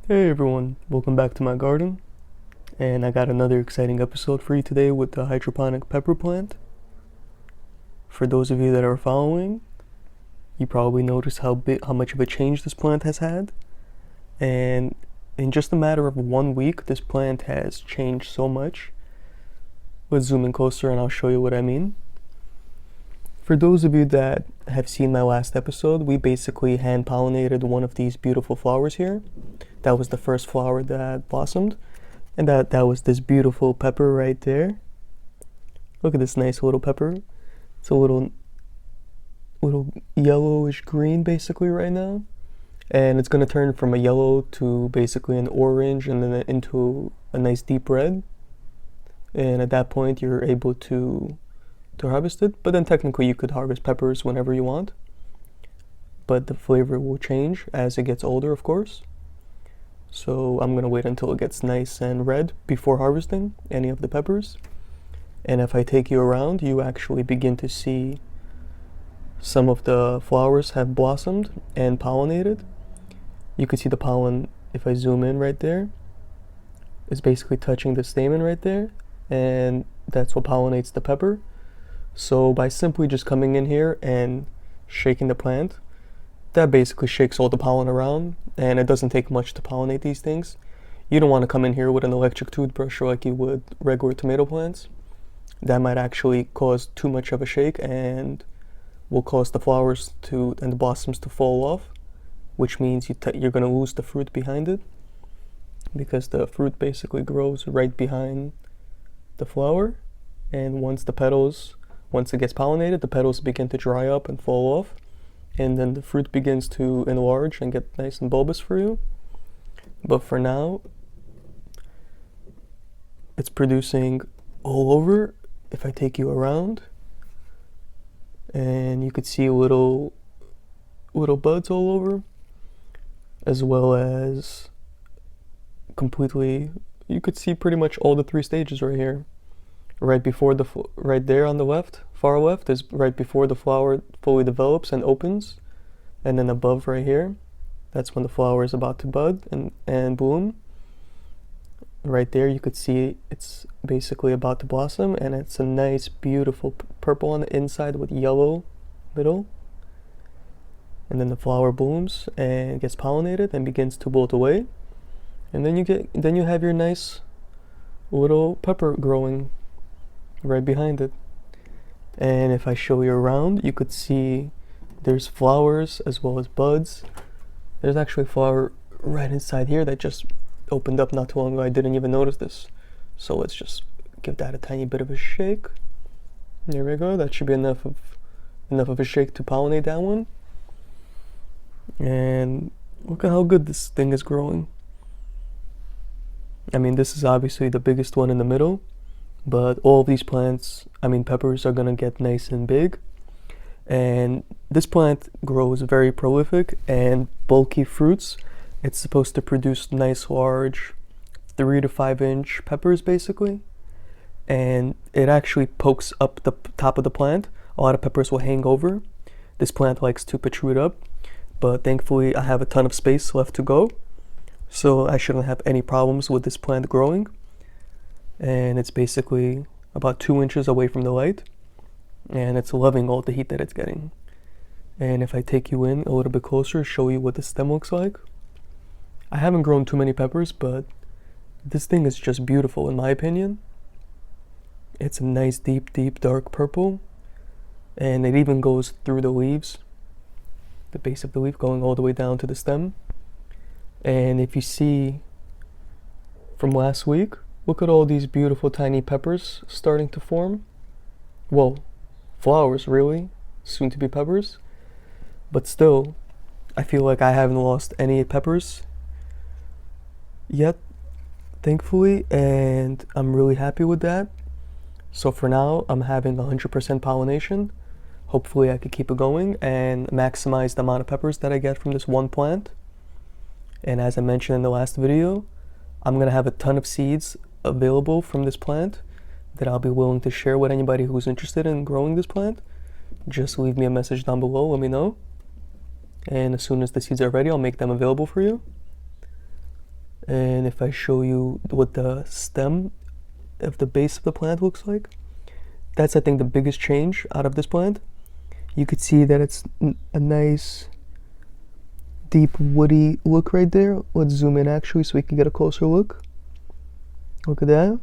Hey everyone, welcome back to my garden. And I got another exciting episode for you today with the hydroponic pepper plant. For those of you that are following, you probably noticed how much of a change this plant has had. And in just a matter of 1 week, this plant has changed so much. Let's zoom in closer and I'll show you what I mean. For those of you that have seen my last episode, we basically hand pollinated one of these beautiful flowers here. That was the first flower that blossomed, and that was this beautiful pepper right there. Look at this nice little pepper. It's a little yellowish green basically right now, and it's going to turn from a yellow to basically an orange and then into a nice deep red. And at that point you're able to harvest it, but then technically you could harvest peppers whenever you want, but the flavor will change as it gets older, of course. So I'm gonna wait until it gets nice and red before harvesting any of the peppers. And if I take you around, you actually begin to see some of the flowers have blossomed and pollinated. You can see the pollen, if I zoom in right there, is basically touching the stamen right there, and that's what pollinates the pepper. So by simply just coming in here and shaking the plant, that basically shakes all the pollen around, and it doesn't take much to pollinate these things. You don't want to come in here with an electric toothbrush like you would regular tomato plants. That might actually cause too much of a shake and will cause the flowers and the blossoms to fall off, which means you're going to lose the fruit behind it, because the fruit basically grows right behind the flower, and once it gets pollinated, the petals begin to dry up and fall off, and then the fruit begins to enlarge and get nice and bulbous for you. But for now, it's producing all over. If I take you around, and you could see little buds all over, as well as completely, you could see pretty much all the 3 stages right here. Right there on the left, far left, is right before the flower fully develops and opens, and then above right here, that's when the flower is about to bud and bloom. Right there you could see it's basically about to blossom, and it's a nice beautiful purple on the inside with yellow middle. And then the flower blooms and gets pollinated and begins to wilt away, and then you have your nice little pepper growing right behind it. And if I show you around, you could see there's flowers as well as buds. There's actually a flower right inside here that just opened up not too long ago. I didn't even notice this. So let's just give that a tiny bit of a shake. There we go. That should be enough of a shake to pollinate that one. And look at how good this thing is growing. I mean, this is obviously the biggest one in the middle, but all of these peppers are gonna get nice and big. And this plant grows very prolific and bulky fruits. It's supposed to produce nice large 3 to 5 inch peppers basically. And it actually pokes up the top of the plant. A lot of peppers will hang over. This plant likes to protrude up, but thankfully I have a ton of space left to go, so I shouldn't have any problems with this plant growing. And it's basically about 2 inches away from the light, and it's loving all the heat that it's getting. And if I take you in a little bit closer, show you what the stem looks like. I haven't grown too many peppers, but this thing is just beautiful in my opinion. It's a nice deep dark purple, and it even goes through the leaves, the base of the leaf, going all the way down to the stem. And if you see from last week, look at all these beautiful tiny peppers starting to form. Well, flowers really, soon to be peppers. But still, I feel like I haven't lost any peppers yet, thankfully, and I'm really happy with that. So for now, I'm having 100% pollination. Hopefully I could keep it going and maximize the amount of peppers that I get from this one plant. And as I mentioned in the last video, I'm gonna have a ton of seeds available from this plant that I'll be willing to share with anybody who's interested in growing this plant. Just leave me a message down below, let me know. And as soon as the seeds are ready, I'll make them available for you. And if I show you what the stem of the base of the plant looks like, that's I think the biggest change out of this plant. You could see that it's a nice deep woody look right there. Let's zoom in actually so we can get a closer look. Look at that.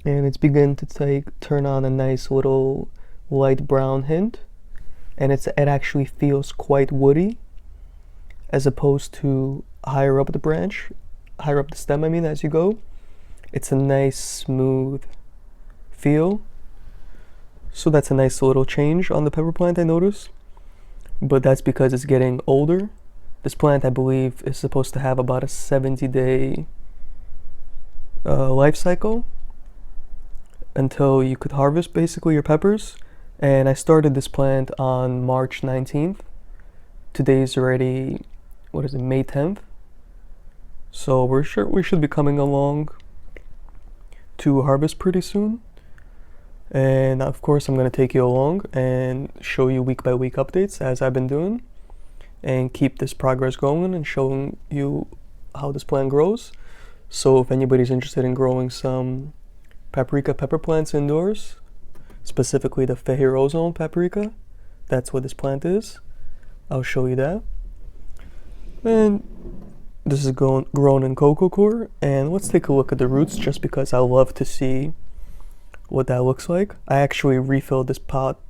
And it's beginning to turn on a nice little light brown hint, and it actually feels quite woody as opposed to higher up the branch, higher up the stem I mean, as you go. It's a nice smooth feel. So that's a nice little change on the pepper plant I noticed, but that's because it's getting older. This plant I believe is supposed to have about a 70-day life cycle until you could harvest basically your peppers. And I started this plant on March 19th. Today's already, what is it, May 10th. So we should be coming along to harvest pretty soon. And of course I'm going to take you along and show you week by week updates as I've been doing, and keep this progress going and showing you how this plant grows. So if anybody's interested in growing some paprika pepper plants indoors, specifically the Feher Ozon paprika, that's what this plant is. I'll show you that. And this is grown in coco coir, and let's take a look at the roots just because I love to see what that looks like. I actually refilled this pot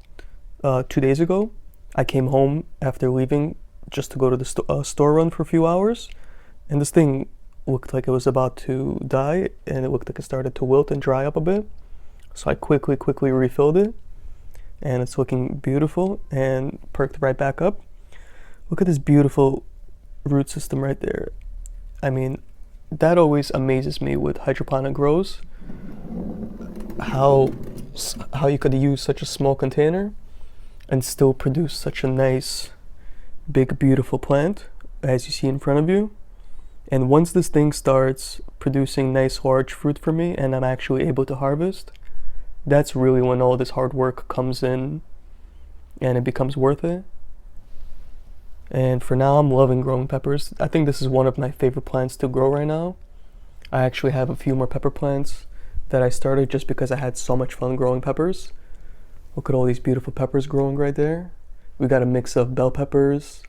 2 days ago. I came home after leaving just to go to the store run for a few hours, and this thing looked like it was about to die, and it looked like it started to wilt and dry up a bit. So I quickly refilled it, and it's looking beautiful and perked right back up. Look at this beautiful root system right there. I mean, that always amazes me with hydroponic grows, how you could use such a small container and still produce such a nice big beautiful plant as you see in front of you. And once this thing starts producing nice large fruit for me and I'm actually able to harvest, that's really when all this hard work comes in and it becomes worth it. And for now, I'm loving growing peppers. I think this is one of my favorite plants to grow right now. I actually have a few more pepper plants that I started just because I had so much fun growing peppers. Look at all these beautiful peppers growing right there. We got a mix of bell peppers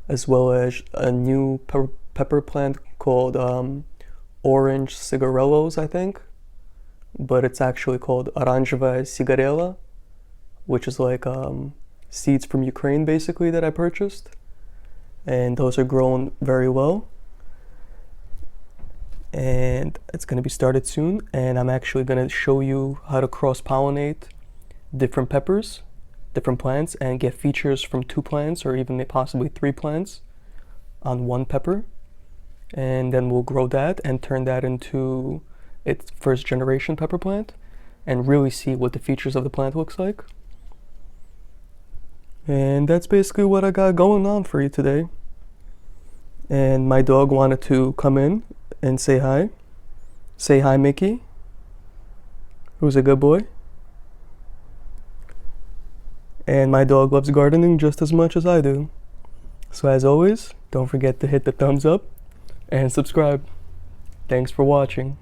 as well as a new pepper plant called orange cigarellos, I think. But it's actually called оранжевая cigarella, which is like seeds from Ukraine basically that I purchased. And those are grown very well. And it's going to be started soon, and I'm actually going to show you how to cross-pollinate different peppers, different plants, and get features from 2 plants or even possibly 3 plants on 1 pepper. And then we'll grow that and turn that into its first generation pepper plant and really see what the features of the plant looks like. And that's basically what I got going on for you today. And my dog wanted to come in and say hi. Say hi, Mickey. Who's a good boy. And my dog loves gardening just as much as I do. So as always, don't forget to hit the thumbs up and subscribe. Thanks for watching.